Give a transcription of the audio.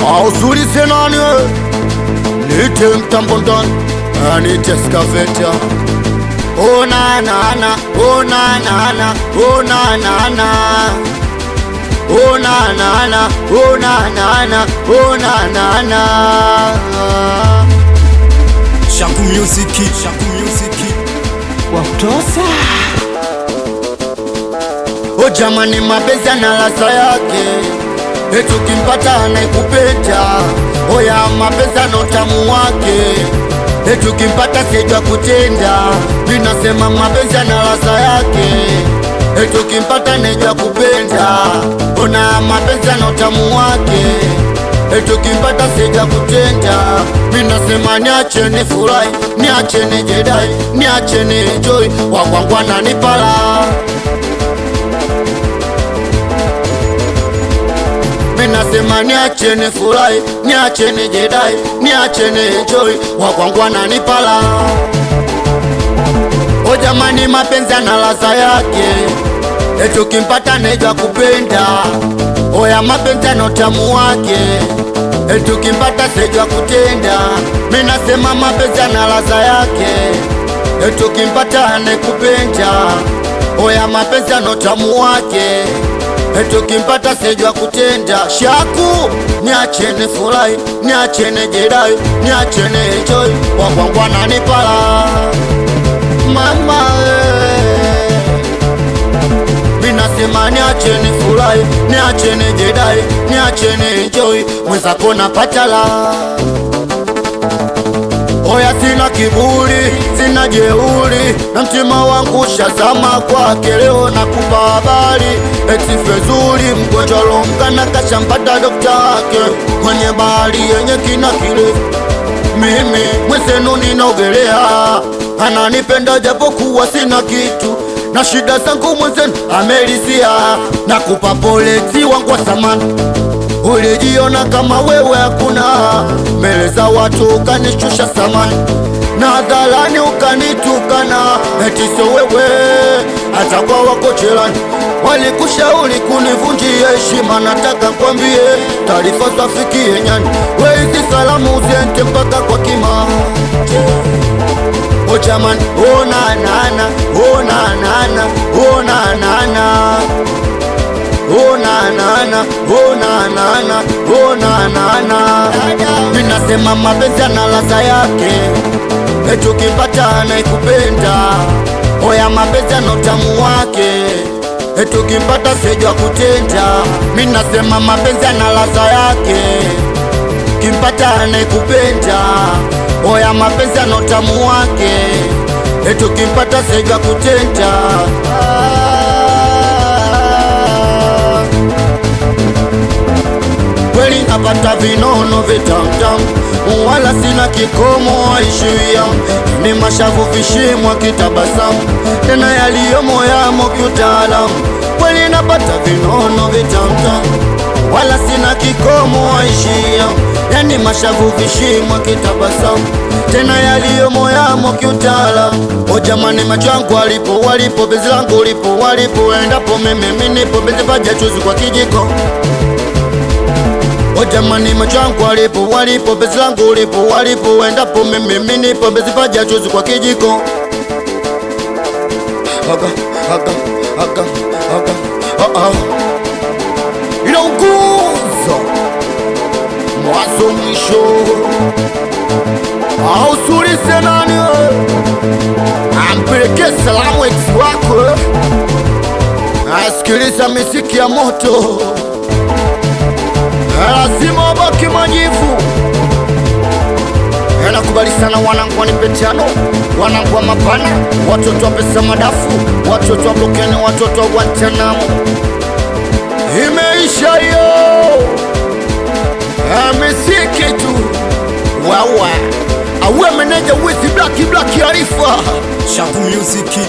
Ausulize nani we? Nite mtambo ndani, nite skaveta. Oh na na na, oh na na na, oh na na na. Oh na na na, oh na na na, oh na na na. Shaku Music, Shaku Music. Wakutosha. Oh jamani, mapenzi na ladha yake, etu kimpata anayekupenda. Oya mapenzi na utamu wake, etu kimpata sijua kutenda. Ninasema mapenzi na ladha yake, etu kimpata nejua kupenda. Ona mapenzi na utamu wake, etu kimpata sijua kutenda. Ninasema niache nifurahi, niache nijedai, niache nienjoy. Wakwangu ananipala. Minasema niache nifurahi, niache nijedai, niache nienjoy. Wakwangu ananipala. O jamani, mapenzi na ladha yake, etu kimpata nejua kupenda. Oya mapenzi na utamu wake, etu kimpata sijua kutenda. Minasema mapenzi na ladha yake, etu kimpata anayekupenda. Oya mapenzi na utamu wake, etu kimpata sijua kutenda. Shaku, niache nifurahi, niache nijedai, niache nienjoy. Wakwangu ananipala. Mama minasema niache nifurahi, niache nijedai, niache nienjoy. Mwenzako napatala. Oya sina kiburi, sina jeuri, na mtima wangu shazama kwake. Leo nakupa habari, eti Fezuri mgonjwa lomkana kashampata dokta wake kwenye bahari yenye kina kirefu. Mimi mwenzenu ninaogelea, ananipenda japokuwa sina kitu, na shida zangu mwenzenu amelizia. Nakupa pole si wangu wa samani, ulijiona kama wewe hakuna. Mbele za watu ukanishusha samani, na hadharani ukanitukana, eti sio wewe hata kwa wako jirani walikushauri kunivunjia heshima. Nataka kwambie taarifa zafikie nyani, wezi salamu uziende mpaka kwa kima. O jamani, oh na na na, oh na na na, oh na na na. Oh na na na, oh na na na, oh na na na. Minasema mapenzi na ladha yake, etu kimpata anayekupenda. Oya mapenzi na utamu wake, etu kimpata sijua kutenda. Minasema mapenzi na ladha yake, kimpata anayekupenda. Oya mapenzi na utamu wake, etu kimpata sijua kutenda. Kweli napata vinono vitamtam, wala sina kikomo waishiria. Ni mashavu vishimwa kitabasamu, tena yaliyomo yamo kiutaalamu. Kweli napata vinono vitamtam, wala sina kikomo waishia. Yani mashavu vishimwa kitabasamu, tena yaliyomo yamo kiutaalamu. O jamani, macho yangu walipo, bezi langu lipo, walipo endapo mimi nipo, bezi vaja chuzi kwa kijiko. O jamani, macho yangu walipo, bezi langu lipo, walipo endapo mimi nipo, bezi vaja chuzi kwa kijiko. Inauguza mwanzo mwisho. Ausulize nani we? Ampeleke salamu ex wako, asikiliza miziki ya moto, lazima wabaki majivu. Nakubali sana wanangu wanipetiano, wanangu wa mapana, watoto wa pesa madafu, watoto wa blokeni, watoto wa Guantanamo. Imeisha yo miziki tu. Wawa awe meneja wizi Black Arifa. Shaku Music.